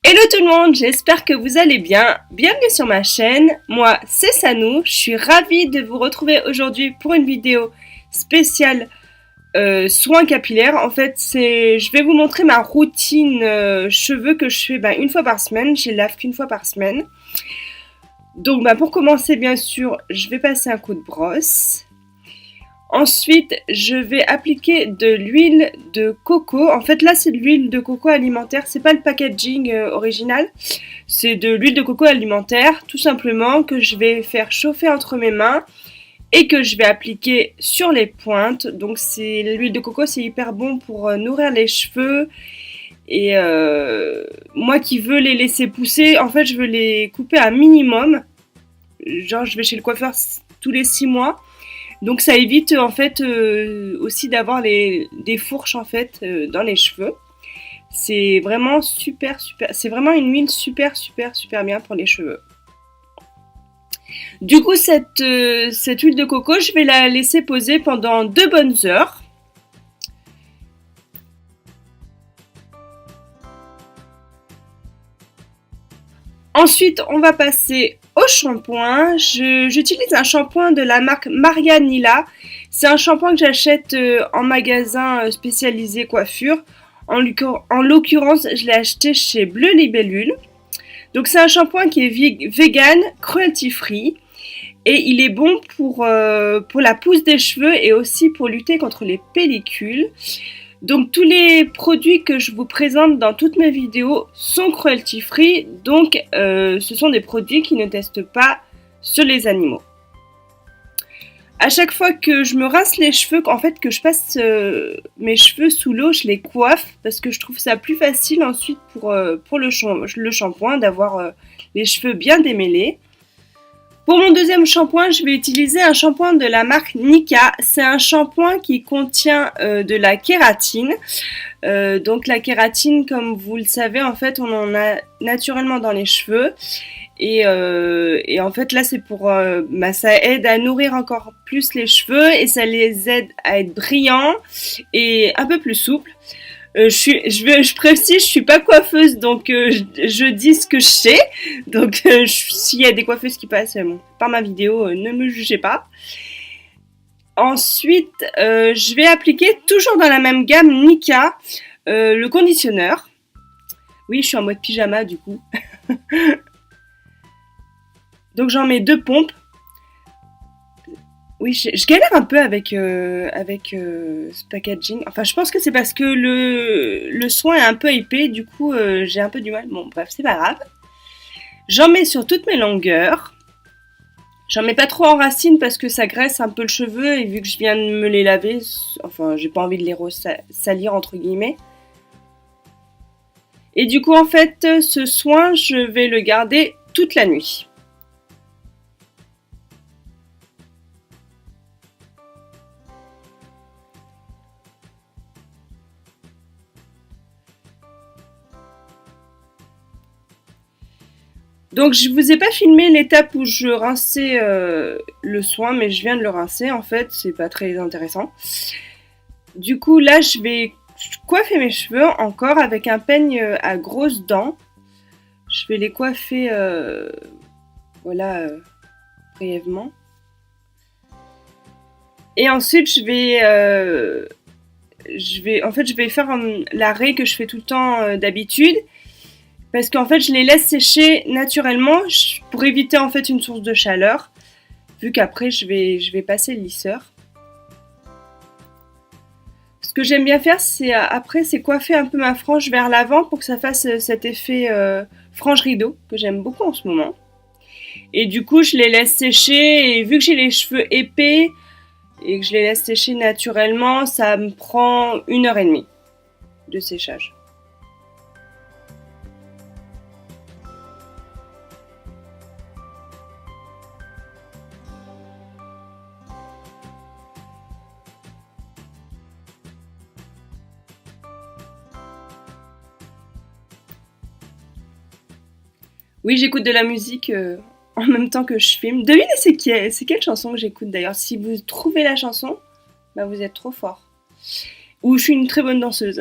Hello tout le monde, j'espère que vous allez bien. Bienvenue sur ma chaîne. Moi, c'est Sanou. Je suis ravie de vous retrouver aujourd'hui pour une vidéo spéciale soins capillaires. En fait, je vais vous montrer ma routine cheveux que je fais une fois par semaine. Je les lave qu'une fois par semaine. Donc, pour commencer, bien sûr, je vais passer un coup de brosse. Ensuite, je vais appliquer de l'huile de coco. En fait, là, c'est de l'huile de coco alimentaire. C'est pas le packaging original. C'est de l'huile de coco alimentaire, tout simplement, que je vais faire chauffer entre mes mains et que je vais appliquer sur les pointes. Donc, l'huile de coco, c'est hyper bon pour nourrir les cheveux. Et moi qui veux les laisser pousser, en fait, je veux les couper à minimum. Genre, je vais chez le coiffeur tous les 6 mois. Donc ça évite en fait aussi d'avoir des fourches en fait dans les cheveux. C'est vraiment super. C'est vraiment une huile super bien pour les cheveux. Du coup cette huile de coco, je vais la laisser poser pendant 2 bonnes heures. Ensuite, on va passer au shampoing. J'utilise un shampoing de la marque Marianilla. C'est un shampoing que j'achète en magasin spécialisé coiffure. En l'occurrence, je l'ai acheté chez Bleu Libellule. Donc c'est un shampoing qui est vegan, cruelty free. Et il est bon pour la pousse des cheveux et aussi pour lutter contre les pellicules. Donc tous les produits que je vous présente dans toutes mes vidéos sont cruelty free, donc ce sont des produits qui ne testent pas sur les animaux. À chaque fois que je me rince les cheveux, en fait que je passe mes cheveux sous l'eau, je les coiffe parce que je trouve ça plus facile ensuite pour le shampoing d'avoir les cheveux bien démêlés. Pour mon deuxième shampoing, je vais utiliser un shampoing de la marque Nika. C'est un shampoing qui contient de la kératine. Donc la kératine, comme vous le savez, en fait, on en a naturellement dans les cheveux. Et en fait, là, c'est ça aide à nourrir encore plus les cheveux et ça les aide à être brillants et un peu plus souples. Je précise, je suis pas coiffeuse, donc je dis ce que je sais. Donc s'il y a des coiffeuses qui passent par ma vidéo, ne me jugez pas. Ensuite, je vais appliquer toujours dans la même gamme Nika le conditionneur. Oui, je suis en mode pyjama du coup. Donc j'en mets 2 pompes. Oui, je galère un peu avec ce packaging. Enfin, je pense que c'est parce que le soin est un peu épais, du coup, j'ai un peu du mal. Bon, bref, c'est pas grave. J'en mets sur toutes mes longueurs. J'en mets pas trop en racine parce que ça graisse un peu le cheveu et vu que je viens de me les laver, enfin, j'ai pas envie de les salir entre guillemets. Et du coup, en fait, ce soin, je vais le garder toute la nuit. Donc je vous ai pas filmé l'étape où je rinçais le soin, mais je viens de le rincer en fait, c'est pas très intéressant. Du coup là je vais coiffer mes cheveux encore avec un peigne à grosses dents. Je vais les coiffer brièvement. Et ensuite je vais faire la raie que je fais tout le temps d'habitude. Parce qu'en fait, je les laisse sécher naturellement pour éviter en fait une source de chaleur. Vu qu'après, je vais passer le lisseur. Ce que j'aime bien faire, c'est coiffer un peu ma frange vers l'avant pour que ça fasse cet effet frange rideau que j'aime beaucoup en ce moment. Et du coup, je les laisse sécher et vu que j'ai les cheveux épais et que je les laisse sécher naturellement, ça me prend 1h30 de séchage. Oui, j'écoute de la musique en même temps que je filme. Devinez c'est quelle chanson que j'écoute d'ailleurs. Si vous trouvez la chanson, vous êtes trop fort. Ou je suis une très bonne danseuse,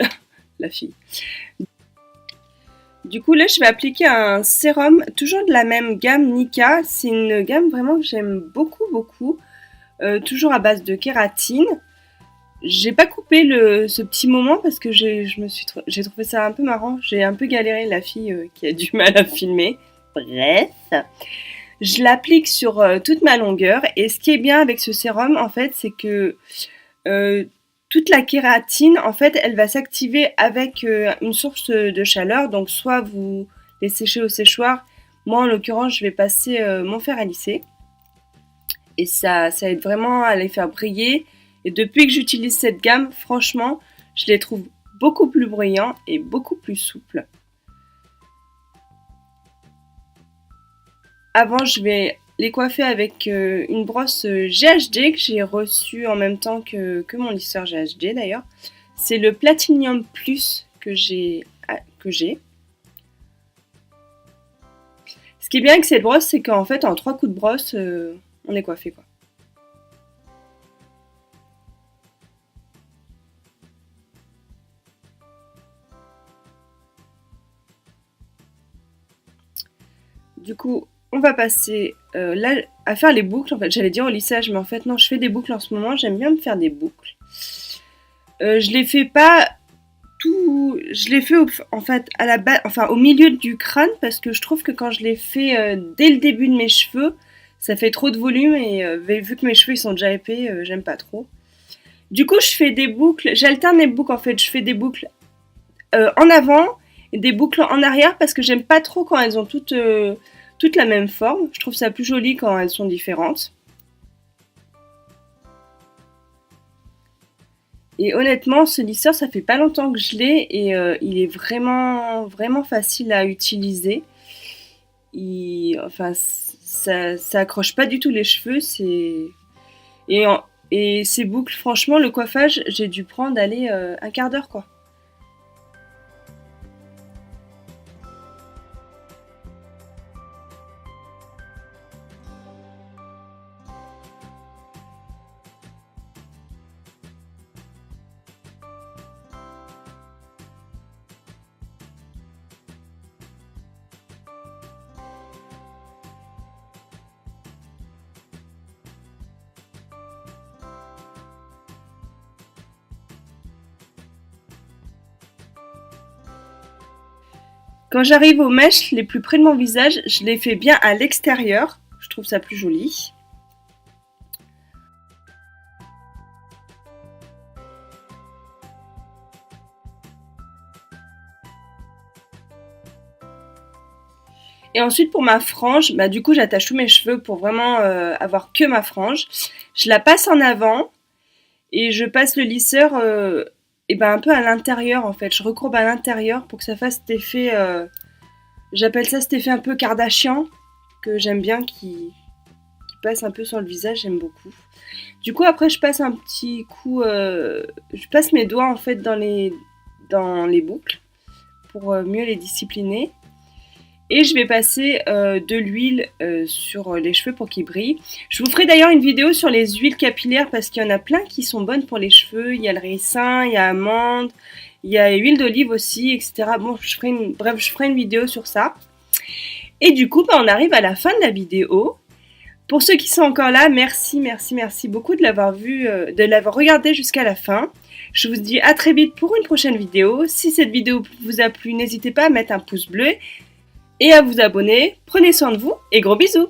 la fille. Du coup, là, je vais appliquer un sérum, toujours de la même gamme Nika. C'est une gamme vraiment que j'aime beaucoup, beaucoup. Toujours à base de kératine. J'ai pas coupé ce petit moment parce que j'ai trouvé ça un peu marrant. J'ai un peu galéré, la fille qui a du mal à filmer. Bref, je l'applique sur toute ma longueur. Et ce qui est bien avec ce sérum, en fait, c'est que euh, toute la kératine, en fait, elle va s'activer avec une source de chaleur. Donc, soit vous les séchez au séchoir. Moi, en l'occurrence, je vais passer mon fer à lisser. Et ça aide vraiment à les faire briller. Et depuis que j'utilise cette gamme, franchement, je les trouve beaucoup plus brillants et beaucoup plus souples. Avant, je vais les coiffer avec une brosse GHD que j'ai reçue en même temps que mon lisseur GHD d'ailleurs. C'est le Platinum Plus que j'ai. Ce qui est bien avec cette brosse, c'est qu'en fait, en 3 coups de brosse, on est coiffé quoi. Du coup, on va passer là à faire les boucles. En fait, j'allais dire au lissage, mais en fait non, je fais des boucles en ce moment. J'aime bien me faire des boucles. Je les fais pas tout. Je les fais en fait à la base, enfin au milieu du crâne, parce que je trouve que quand je les fais dès le début de mes cheveux, ça fait trop de volume et vu que mes cheveux ils sont déjà épais, j'aime pas trop. Du coup, je fais des boucles. J'alterne les boucles en fait. Je fais des boucles en avant et des boucles en arrière parce que j'aime pas trop quand elles ont toutes la même forme. Je trouve ça plus joli quand elles sont différentes. Et honnêtement, ce lisseur, ça fait pas longtemps que je l'ai et il est vraiment, vraiment facile à utiliser. Enfin, ça accroche pas du tout les cheveux. Et, et ces boucles, franchement, le coiffage, j'ai dû prendre aller un quart d'heure quoi. Quand j'arrive aux mèches les plus près de mon visage, je les fais bien à l'extérieur. Je trouve ça plus joli. Et ensuite pour ma frange, bah du coup j'attache tous mes cheveux pour vraiment avoir que ma frange. Je la passe en avant et je passe le lisseur et ben un peu à l'intérieur en fait. Je recourbe à l'intérieur pour que ça fasse cet effet. J'appelle ça cet effet un peu Kardashian que j'aime bien qui passe un peu sur le visage. J'aime beaucoup. Du coup après je passe un petit coup. Je passe mes doigts en fait dans les boucles pour mieux les discipliner. Et je vais passer de l'huile sur les cheveux pour qu'ils brillent. Je vous ferai d'ailleurs une vidéo sur les huiles capillaires parce qu'il y en a plein qui sont bonnes pour les cheveux. Il y a le ricin, il y a amande, il y a huile d'olive aussi, etc. Bon, je ferai une vidéo sur ça. Et du coup, bah, on arrive à la fin de la vidéo. Pour ceux qui sont encore là, merci, merci, merci beaucoup de l'avoir vu, de l'avoir regardé jusqu'à la fin. Je vous dis à très vite pour une prochaine vidéo. Si cette vidéo vous a plu, n'hésitez pas à mettre un pouce bleu et à vous abonner. Prenez soin de vous et gros bisous!